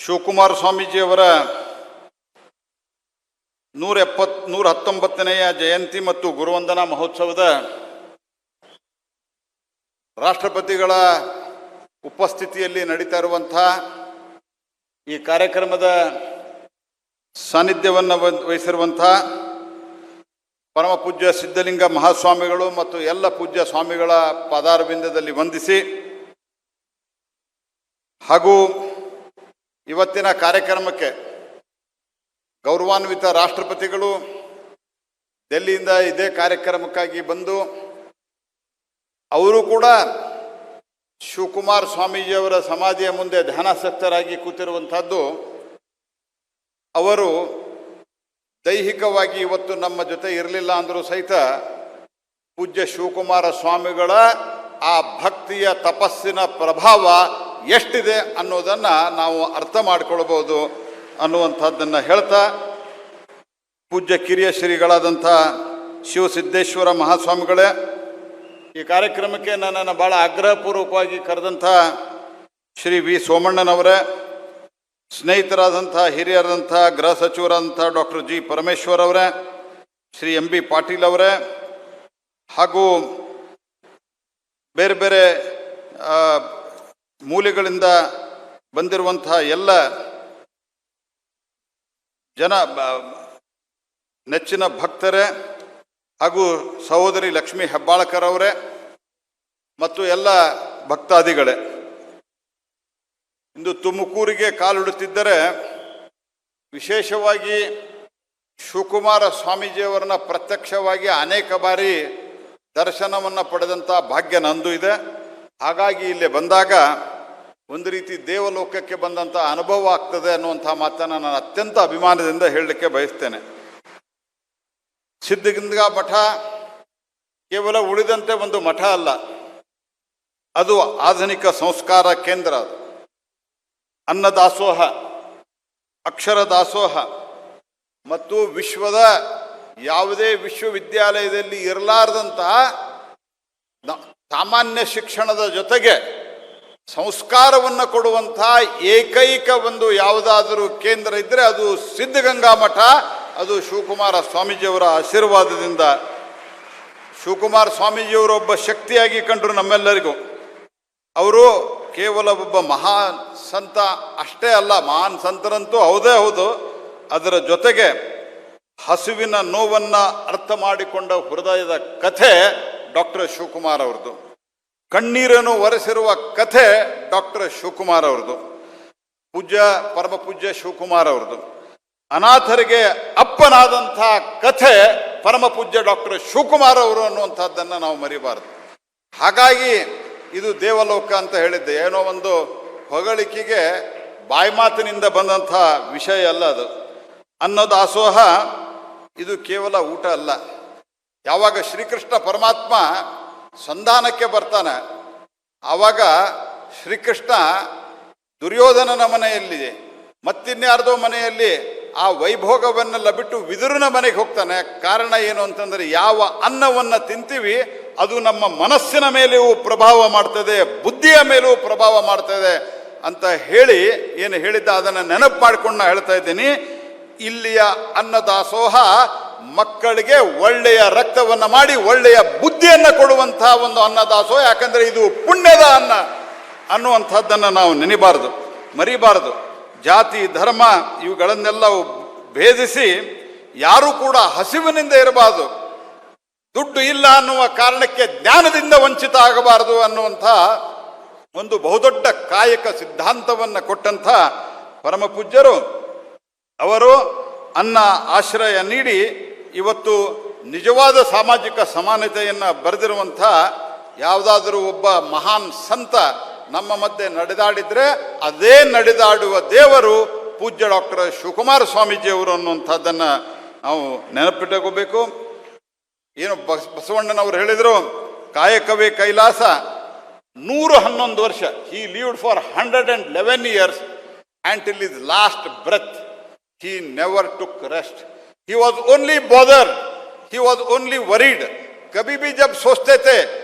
ಶಿವಕುಮಾರ ಸ್ವಾಮೀಜಿಯವರ 119ನೆಯ ಜಯಂತಿ ಮತ್ತು ಗುರುವಂದನಾ ಮಹೋತ್ಸವದ ರಾಷ್ಟ್ರಪತಿಗಳ ಉಪಸ್ಥಿತಿಯಲ್ಲಿ ನಡೀತಾ ಇರುವಂಥ ಈ ಕಾರ್ಯಕ್ರಮದ ಸಾನ್ನಿಧ್ಯವನ್ನು ವಹಿಸಿರುವಂಥ ಪರಮ ಪೂಜ್ಯ ಸಿದ್ಧಲಿಂಗ ಮಹಾಸ್ವಾಮಿಗಳು ಮತ್ತು ಎಲ್ಲ ಪೂಜ್ಯ ಸ್ವಾಮಿಗಳ ಪಾದಾರವಿಂದದಲ್ಲಿ ವಂದಿಸಿ ಹಾಗೂ ಇವತ್ತಿನ ಕಾರ್ಯಕ್ರಮಕ್ಕೆ ಗೌರವಾನ್ವಿತ ರಾಷ್ಟ್ರಪತಿಗಳು ಡೆಲ್ಲಿಯಿಂದ ಇದೇ ಕಾರ್ಯಕ್ರಮಕ್ಕಾಗಿ ಬಂದು ಅವರು ಕೂಡ ಶಿವಕುಮಾರ ಸ್ವಾಮೀಜಿಯವರ ಸಮಾಧಿಯ ಮುಂದೆ ಧ್ಯಾನಾಸಕ್ತರಾಗಿ ಕೂತಿರುವಂಥದ್ದು. ಅವರು ದೈಹಿಕವಾಗಿ ಇವತ್ತು ನಮ್ಮ ಜೊತೆ ಇರಲಿಲ್ಲ ಅಂದರೂ ಸಹಿತ ಪೂಜ್ಯ ಶಿವಕುಮಾರ ಸ್ವಾಮಿಗಳ ಆ ಭಕ್ತಿಯ ತಪಸ್ಸಿನ ಪ್ರಭಾವ ಎಷ್ಟಿದೆ ಅನ್ನೋದನ್ನು ನಾವು ಅರ್ಥ ಮಾಡಿಕೊಳ್ಬೋದು ಅನ್ನುವಂಥದ್ದನ್ನು ಹೇಳ್ತಾ, ಪೂಜ್ಯ ಕಿರಿಯ ಶ್ರೀಗಳಾದಂಥ ಶಿವಸಿದ್ದೇಶ್ವರ ಮಹಾಸ್ವಾಮಿಗಳೇ, ಈ ಕಾರ್ಯಕ್ರಮಕ್ಕೆ ನನ್ನನ್ನು ಭಾಳ ಆಗ್ರಹಪೂರ್ವಕವಾಗಿ ಕರೆದಂಥ ಶ್ರೀ ವಿ ಸೋಮಣ್ಣನವರೇ, ಸ್ನೇಹಿತರಾದಂಥ ಹಿರಿಯರಾದಂಥ ಗೃಹ ಸಚಿವರಾದಂಥ ಡಾಕ್ಟರ್ ಜಿ ಪರಮೇಶ್ವರ್ ಅವರೇ, ಶ್ರೀ ಎಂ ಬಿ ಪಾಟೀಲ್ ಅವರೇ, ಹಾಗೂ ಬೇರೆ ಬೇರೆ ಮೂಲೆಗಳಿಂದ ಬಂದಿರುವಂಥ ಎಲ್ಲ ಜನ ನೆಚ್ಚಿನ ಭಕ್ತರೇ, ಹಾಗೂ ಸಹೋದರಿ ಲಕ್ಷ್ಮೀ ಹೆಬ್ಬಾಳಕರ್ ಅವರೇ ಮತ್ತು ಎಲ್ಲ ಭಕ್ತಾದಿಗಳೇ, ಇಂದು ತುಮಕೂರಿಗೆ ಕಾಲಿಡುತ್ತಿದ್ದರೆ ವಿಶೇಷವಾಗಿ ಶಿವಕುಮಾರ ಸ್ವಾಮೀಜಿಯವರನ್ನ ಪ್ರತ್ಯಕ್ಷವಾಗಿ ಅನೇಕ ಬಾರಿ ದರ್ಶನವನ್ನು ಪಡೆದಂಥ ಭಾಗ್ಯ ನಂದು ಇದೆ. ಹಾಗಾಗಿ ಇಲ್ಲಿ ಬಂದಾಗ ಒಂದು ರೀತಿ ದೇವಲೋಕಕ್ಕೆ ಬಂದಂಥ ಅನುಭವ ಆಗ್ತದೆ ಅನ್ನುವಂಥ ಮಾತನ್ನು ನಾನು ಅತ್ಯಂತ ಅಭಿಮಾನದಿಂದ ಹೇಳಲಿಕ್ಕೆ ಬಯಸ್ತೇನೆ. ಸಿದ್ಧಗಂಗಾ ಮಠ ಕೇವಲ ಉಳಿದಂತೆ ಒಂದು ಮಠ ಅಲ್ಲ, ಅದು ಆಧುನಿಕ ಸಂಸ್ಕಾರ ಕೇಂದ್ರ. ಅದು ಅನ್ನದಾಸೋಹ, ಅಕ್ಷರ ದಾಸೋಹ ಮತ್ತು ವಿಶ್ವದ ಯಾವುದೇ ವಿಶ್ವವಿದ್ಯಾಲಯದಲ್ಲಿ ಇರಲಾರದಂತಹ ಸಾಮಾನ್ಯ ಶಿಕ್ಷಣದ ಜೊತೆಗೆ ಸಂಸ್ಕಾರವನ್ನು ಕೊಡುವಂಥ ಏಕೈಕ ಒಂದು ಯಾವುದಾದರೂ ಕೇಂದ್ರ ಇದ್ದರೆ ಅದು ಸಿದ್ಧಗಂಗಾ ಮಠ. ಅದು ಶಿವಕುಮಾರ ಸ್ವಾಮೀಜಿಯವರ ಆಶೀರ್ವಾದದಿಂದ. ಶಿವಕುಮಾರ ಸ್ವಾಮೀಜಿಯವರು ಒಬ್ಬ ಶಕ್ತಿಯಾಗಿ ಕಂಡರು ನಮ್ಮೆಲ್ಲರಿಗೂ. ಅವರು ಕೇವಲ ಒಬ್ಬ ಮಹಾನ್ ಸಂತ ಅಷ್ಟೇ ಅಲ್ಲ, ಮಹಾನ್ ಸಂತರಂತೂ ಹೌದೇ ಹೌದು, ಅದರ ಜೊತೆಗೆ ಹಸುವಿನ ನೋವನ್ನು ಅರ್ಥ ಮಾಡಿಕೊಂಡ ಹೃದಯದ ಕಥೆ ಡಾಕ್ಟರ್ ಶಿವಕುಮಾರ್ ಅವ್ರದ್ದು. ಕಣ್ಣೀರನ್ನು ಒರೆಸಿರುವ ಕಥೆ ಡಾಕ್ಟರ್ ಶಿವಕುಮಾರ್ ಅವ್ರದ್ದು, ಪರಮ ಪೂಜ್ಯ ಶಿವಕುಮಾರ್ ಅವ್ರದ್ದು. ಅನಾಥರಿಗೆ ಅಪ್ಪನಾದಂಥ ಕಥೆ ಪರಮ ಪೂಜ್ಯ ಡಾಕ್ಟರ್ ಶಿವಕುಮಾರ್ ಅವರು ಅನ್ನುವಂಥದ್ದನ್ನು ನಾವು ಮರಿಬಾರದು. ಹಾಗಾಗಿ ಇದು ದೇವಲೋಕ ಅಂತ ಹೇಳಿದ್ದೆ, ಏನೋ ಒಂದು ಹೊಗಳಿಕೆಗೆ ಬಾಯಿ ಮಾತಿನಿಂದ ಬಂದಂಥ ವಿಷಯ ಅಲ್ಲ ಅದು. ಅನ್ನದಾಸೋಹ ಇದು ಕೇವಲ ಊಟ ಅಲ್ಲ. ಯಾವಾಗ ಶ್ರೀಕೃಷ್ಣ ಪರಮಾತ್ಮ ಸಂಧಾನಕ್ಕೆ ಬರ್ತಾನೆ, ಆವಾಗ ಶ್ರೀಕೃಷ್ಣ ದುರ್ಯೋಧನನ ಮನೆಯಲ್ಲಿ ಮತ್ತಿನ್ಯಾರ್ದೋ ಮನೆಯಲ್ಲಿ ಆ ವೈಭೋಗವನ್ನೆಲ್ಲ ಬಿಟ್ಟು ವಿದುರನ ಮನೆಗೆ ಹೋಗ್ತಾನೆ. ಕಾರಣ ಏನು ಅಂತಂದರೆ, ಯಾವ ಅನ್ನವನ್ನು ತಿಂತೀವಿ ಅದು ನಮ್ಮ ಮನಸ್ಸಿನ ಮೇಲೆಯೂ ಪ್ರಭಾವ ಮಾಡ್ತದೆ, ಬುದ್ಧಿಯ ಮೇಲೂ ಪ್ರಭಾವ ಮಾಡ್ತದೆ ಅಂತ ಹೇಳಿ ಏನು ಹೇಳಿದ್ದ ಅದನ್ನು ನೆನಪು ಮಾಡಿಕೊಂಡು ಹೇಳ್ತಾ ಇದ್ದೀನಿ. ಇಲ್ಲಿಯ ಅನ್ನದಾಸೋಹ ಮಕ್ಕಳಿಗೆ ಒಳ್ಳೆಯ ರಕ್ತವನ್ನು ಮಾಡಿ ಒಳ್ಳೆಯ ಬುದ್ಧಿಯನ್ನು ಕೊಡುವಂತಹ ಒಂದು ಅನ್ನದಾಸೋಹ. ಯಾಕಂದರೆ ಇದು ಪುಣ್ಯದ ಅನ್ನ ಅನ್ನುವಂಥದ್ದನ್ನು ನಾವು ನೆನಿಬಾರದು, ಮರಿಬಾರದು. ಜಾತಿ ಧರ್ಮ ಇವುಗಳನ್ನೆಲ್ಲ ಭೇದಿಸಿ ಯಾರೂ ಕೂಡ ಹಸಿವಿನಿಂದ ಇರಬಾರದು. ದುಡ್ಡು ಇಲ್ಲ ಅನ್ನುವ ಕಾರಣಕ್ಕೆ ಜ್ಞಾನದಿಂದ ವಂಚಿತ ಆಗಬಾರದು ಅನ್ನುವಂಥ ಒಂದು ಬಹುದೊಡ್ಡ ಕಾಯಕ ಸಿದ್ಧಾಂತವನ್ನು ಕೊಟ್ಟಂಥ ಪರಮ ಪೂಜ್ಯರು ಅವರು ಅನ್ನ ಆಶ್ರಯ ನೀಡಿ ಇವತ್ತು ನಿಜವಾದ ಸಾಮಾಜಿಕ ಸಮಾನತೆಯನ್ನು ಬರೆದಿರುವಂಥ ಯಾವುದಾದರೂ ಒಬ್ಬ ಮಹಾನ್ ಸಂತ ನಮ್ಮ ಮಧ್ಯೆ ನಡೆದಾಡಿದರೆ ಅದೇ ನಡೆದಾಡುವ ದೇವರು ಪೂಜ್ಯ ಡಾಕ್ಟರ್ ಶಿವಕುಮಾರ ಸ್ವಾಮೀಜಿಯವರು ಅನ್ನುವಂಥದ್ದನ್ನು ನಾವು ನೆನಪಿಟ್ಟುಕೋಬೇಕು. ಏನು ಬಸವಣ್ಣನವರು ಹೇಳಿದರು, ಕಾಯಕವೇ ಕೈಲಾಸ. 111 ವರ್ಷ he lived for 111 years until his last breath. He never took rest. He was only bothered, he was only worried. कभी भी जब सोचते थे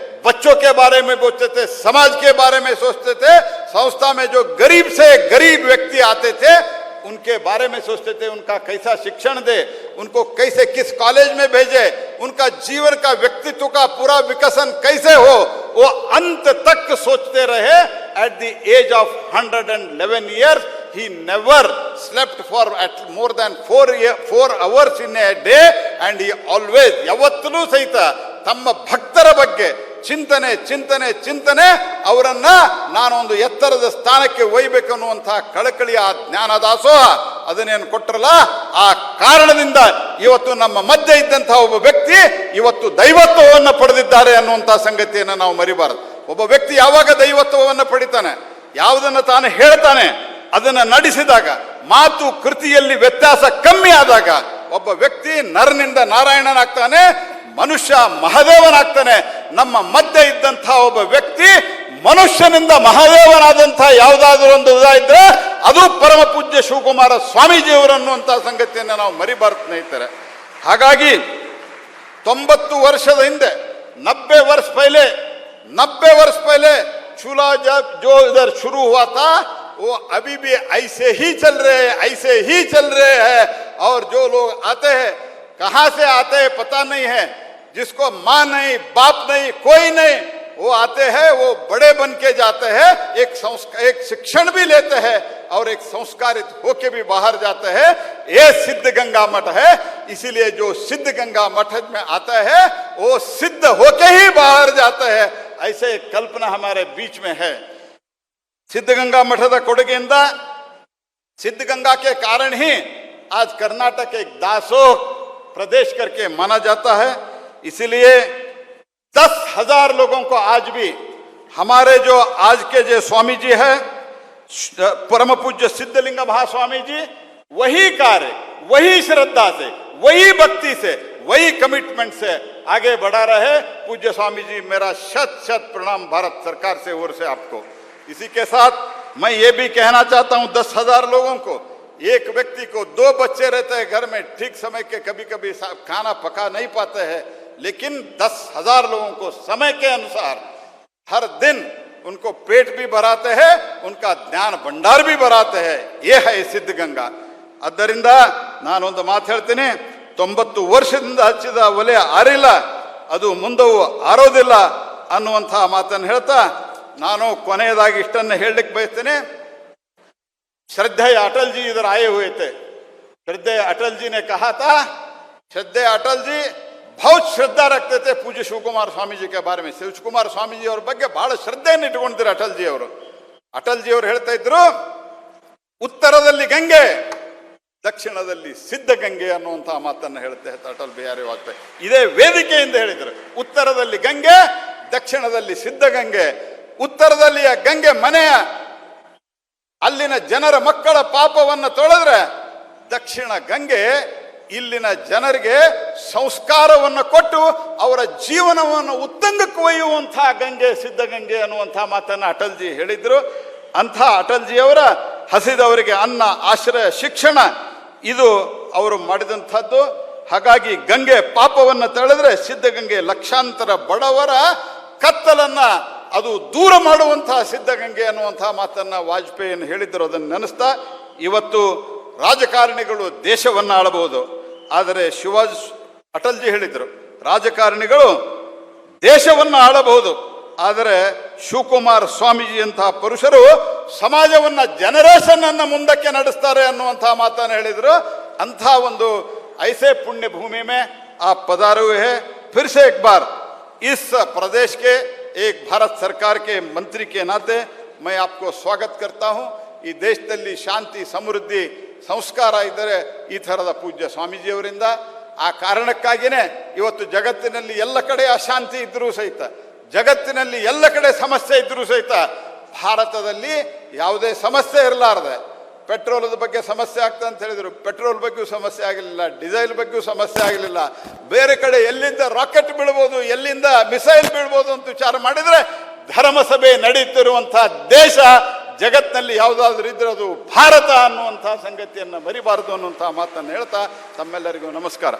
बच्चों के बारे में सोचते थे, समाज के बारे में सोचते थे, संस्था में जो गरीब से गरीब व्यक्ति आते थे उनके बारे में सोचते थे, उनका कैसा शिक्षण दे, उनको कैसे किस कॉलेज में भेजे, उनका जीवन का व्यक्तित्व का पूरा विकसन कैसे हो, वो अंत तक सोचते रहे। At the age of 111 years he never slept for at more than 4 hours in a day, and he always ಯಾವತ್ತೂ ಸಹಿತ ತಮ್ಮ ಭಕ್ತರ ಬಗ್ಗೆ ಚಿಂತನೆ ಚಿಂತನೆ ಚಿಂತನೆ ಅವರನ್ನ ನಾನೊಂದು ಎತ್ತರದ ಸ್ಥಾನಕ್ಕೆ ಒಯ್ಯಬೇಕು ಅನ್ನುವಂತಹ ಕಳಕಳಿಯ ಜ್ಞಾನದಾಸೋಹ ಅದನ್ನೇನು ಕೊಟ್ಟರಲ್ಲ, ಆ ಕಾರಣದಿಂದ ಇವತ್ತು ನಮ್ಮ ಮಧ್ಯೆ ಇದ್ದಂತಹ ಒಬ್ಬ ವ್ಯಕ್ತಿ ಇವತ್ತು ದೈವತ್ವವನ್ನು ಪಡೆದಿದ್ದಾರೆ ಅನ್ನುವಂತಹ ಸಂಗತಿಯನ್ನು ನಾವು ಮರಿಬಾರದು. ಒಬ್ಬ ವ್ಯಕ್ತಿ ಯಾವಾಗ ದೈವತ್ವವನ್ನು ಪಡಿತಾನೆ, ಯಾವುದನ್ನು ತಾನು ಹೇಳ್ತಾನೆ ಅದನ್ನು ನಡೆಸಿದಾಗ, ಮಾತು ಕೃತಿಯಲ್ಲಿ ವ್ಯತ್ಯಾಸ ಕಮ್ಮಿ ಆದಾಗ ಒಬ್ಬ ವ್ಯಕ್ತಿ ನರನಿಂದ ನಾರಾಯಣನಾಗ್ತಾನೆ, ಮನುಷ್ಯ ಮಹಾದೇವನಾಗ್ತಾನೆ. ನಮ್ಮ ಮಧ್ಯೆ ಇದ್ದಂತಹ ಒಬ್ಬ ವ್ಯಕ್ತಿ ಮನುಷ್ಯನಿಂದ ಮಹಾದೇವನಾದಂತಹ ಯಾವುದಾದ್ರೂ ಒಂದು ಇದ್ರೆ ಅದು ಪರಮ ಪೂಜ್ಯ ಶಿವಕುಮಾರ ಸ್ವಾಮೀಜಿಯವರು ಅನ್ನುವಂತಹ ಸಂಗತಿಯನ್ನು ನಾವು ಮರಿಬಾರ್ದು ಸ್ನೇಹಿತರೆ. ಹಾಗಾಗಿ 90 ವರ್ಷದ ಹಿಂದೆ 90 वर्ष पहले चूल्हा जब जो इधर शुरू हुआ था वो अभी भी ऐसे ही चल रहे हैं। और जो लोग आते हैं कहाँ से आते हैं पता नहीं है, जिसको माँ नहीं बाप नहीं कोई नहीं, वो आते हैं, वो बड़े बन के जाते हैं, एक शिक्षण भी लेते हैं और एक संस्कारित होके भी बाहर जाते हैं। ये सिद्ध गंगा मठ है, इसीलिए जो सिद्ध गंगा मठ में आता है वो सिद्ध होके ही बाहर जाता है, ऐसे एक कल्पना हमारे बीच में है। सिद्धगंगा मठದ ಕೊಡುಗೆಯಿಂದ, सिद्धगंगा के कारण ही आज कर्नाटक एक दासोह प्रदेश करके माना जाता है। इसीलिए 10,000 लोगों को आज भी हमारे जो आज के जो स्वामी जी है परम पूज्य सिद्धलिंग महास्वामी जी, वही कार्य, वही श्रद्धा से, वही भक्ति से, वही कमिटमेंट से आगे बढ़ा रहे। पूज्य स्वामी जी मेरा शत प्रणाम भारत सरकार से ओर से आपको। इसी के साथ मैं ये भी कहना चाहता हूँ 10,000 लोगों को, एक व्यक्ति को 2 बच्चे रहते हैं घर में, ठीक समय के कभी कभी खाना पका नहीं पाते हैं, लेकिन 10,000 लोगों को समय के अनुसार हर दिन उनको पेट भी भराते हैं, उनका ज्ञान भंडार भी भराते हैं। ये है सिद्धगंगा। ಆದ್ದರಿಂದ ನಾನೊಂದು ಮಾತು ಹೇಳ್ತೀನಿ, 90 ವರ್ಷದಿಂದ ಹಚ್ಚಿದ ಒಲೆ ಆರಿಲ್ಲ, ಅದು ಮುಂದವು ಆರೋದಿಲ್ಲ ಅನ್ನುವಂತಹ ಮಾತನ್ನು ಹೇಳ್ತಾ ನಾನು ಕೊನೆಯದಾಗಿ ಇಷ್ಟನ್ನು ಹೇಳಲಿಕ್ಕೆ ಬಯಸ್ತೇನೆ. श्रद्धेय अटल जी इधर आए हुए थे। श्रद्धेय अटल जी ने कहा था, श्रद्धेय अटल जी बहुत श्रद्धा रखते थे पूज्य शिवकुमार स्वामी जी के बारे में. ಶಿವಕುಮಾರ ಸ್ವಾಮೀಜಿ ಅವರ ಬಗ್ಗೆ ಬಹಳ ಶ್ರದ್ಧೆಯನ್ನು ಇಟ್ಟುಕೊಂಡಿದ್ರು ಅಟಲ್ ಜಿ ಅವರು. ಅಟಲ್ ಜಿ ಅವರು ಹೇಳ್ತಾ ಇದ್ರು, ಉತ್ತರದಲ್ಲಿ ಗಂಗೆ, ದಕ್ಷಿಣದಲ್ಲಿ ಸಿದ್ಧಗಂಗೆ ಅನ್ನುವಂತಹ ಮಾತನ್ನು ಹೇಳುತ್ತೆ ಅಟಲ್ ಬಿಹಾರಿ ವಾಜಪೇಯಿ. ಇದೇ ವೇದಿಕೆಯಿಂದ ಹೇಳಿದರು, ಉತ್ತರದಲ್ಲಿ ಗಂಗೆ, ದಕ್ಷಿಣದಲ್ಲಿ ಸಿದ್ಧಗಂಗೆ. ಉತ್ತರದಲ್ಲಿಯ ಗಂಗೆ ಮನೆಯ ಅಲ್ಲಿನ ಜನರ ಮಕ್ಕಳ ಪಾಪವನ್ನು ತೊಳೆದ್ರೆ, ದಕ್ಷಿಣ ಗಂಗೆ ಇಲ್ಲಿನ ಜನರಿಗೆ ಸಂಸ್ಕಾರವನ್ನು ಕೊಟ್ಟು ಅವರ ಜೀವನವನ್ನು ಉತ್ತಂಗಕ್ಕೆ ಒಯ್ಯುವಂತಹ ಗಂಗೆ ಸಿದ್ಧಗಂಗೆ ಅನ್ನುವಂತಹ ಮಾತನ್ನು ಅಟಲ್ ಜಿ ಹೇಳಿದ್ರು. ಅಂಥ ಅಟಲ್ ಜಿಯವರ ಹಸಿದವರಿಗೆ ಅನ್ನ, ಆಶ್ರಯ, ಶಿಕ್ಷಣ ಇದು ಅವರು ಮಾಡಿದಂಥದ್ದು. ಹಾಗಾಗಿ ಗಂಗೆ ಪಾಪವನ್ನು ತಳೆದ್ರೆ ಸಿದ್ಧಗಂಗೆ ಲಕ್ಷಾಂತರ ಬಡವರ ಕತ್ತಲನ್ನ ಅದು ದೂರ ಮಾಡುವಂತಹ ಸಿದ್ಧಗಂಗೆ ಅನ್ನುವಂತಹ ಮಾತನ್ನ ವಾಜಪೇಯಿಯನ್ನು ಹೇಳಿದ್ರು. ಅದನ್ನು ನೆನೆಸ್ತಾ ಇವತ್ತು ರಾಜಕಾರಣಿಗಳು ದೇಶವನ್ನು ಆಳಬಹುದು, ಆದರೆ ಅಟಲ್ ಜಿ ಹೇಳಿದರು, ರಾಜಕಾರಣಿಗಳು ದೇಶವನ್ನು ಆಳಬಹುದು, ಆದರೆ ಶಿವಕುಮಾರ ಸ್ವಾಮೀಜಿಯಂತಹ ಪುರುಷರು ಸಮಾಜವನ್ನ, ಜನರೇಷನ್ ಅನ್ನ ಮುಂದಕ್ಕೆ ನಡೆಸ್ತಾರೆ ಅನ್ನುವಂತಹ ಮಾತನ್ನು ಹೇಳಿದರು. ಅಂಥ ಒಂದು ಐಸೆ ಪುಣ್ಯ ಭೂಮಿ में आप पधारे हुए हैं. फिर से एक बार इस प्रदेश के एक भारत सरकार के मंत्री के नाते मैं आपको स्वागत करता हूं. ಈ ದೇಶದಲ್ಲಿ ಶಾಂತಿ, ಸಮೃದ್ಧಿ, ಸಂಸ್ಕಾರ ಇದ್ದರೆ ಈ ಥರದ ಪೂಜ್ಯ ಸ್ವಾಮೀಜಿಯವರಿಂದ. ಆ ಕಾರಣಕ್ಕಾಗಿಯೇ ಇವತ್ತು ಜಗತ್ತಿನಲ್ಲಿ ಎಲ್ಲ ಕಡೆ ಅಶಾಂತಿ ಇದ್ದರೂ ಸಹಿತ, ಜಗತ್ತಿನಲ್ಲಿ ಎಲ್ಲ ಕಡೆ ಸಮಸ್ಯೆ ಇದ್ದರೂ ಸಹಿತ, ಭಾರತದಲ್ಲಿ ಯಾವುದೇ ಸಮಸ್ಯೆ ಇರಲಾರದೆ, ಪೆಟ್ರೋಲದ ಬಗ್ಗೆ ಸಮಸ್ಯೆ ಆಗ್ತದೆ ಅಂತ ಹೇಳಿದರು, ಪೆಟ್ರೋಲ್ ಬಗ್ಗೆಯೂ ಸಮಸ್ಯೆ ಆಗಲಿಲ್ಲ, ಡೀಸೆಲ್ ಬಗ್ಗೆಯೂ ಸಮಸ್ಯೆ ಆಗಲಿಲ್ಲ. ಬೇರೆ ಕಡೆ ಎಲ್ಲಿಂದ ರಾಕೆಟ್ ಬೀಳ್ಬೋದು, ಎಲ್ಲಿಂದ ಮಿಸೈಲ್ ಬೀಳ್ಬೋದು ಅಂತ ವಿಚಾರ ಮಾಡಿದರೆ, ಧರ್ಮಸಭೆ ನಡೀತಿರುವಂತಹ ದೇಶ ಜಗತ್ತಿನಲ್ಲಿ ಯಾವುದಾದ್ರೂ ಇದ್ರೆ ಅದು ಭಾರತ ಅನ್ನುವಂತಹ ಸಂಗತಿಯನ್ನು ಮರಿಬಾರದು ಅನ್ನುವಂತಹ ಮಾತನ್ನು ಹೇಳ್ತಾ ತಮ್ಮೆಲ್ಲರಿಗೂ ನಮಸ್ಕಾರ.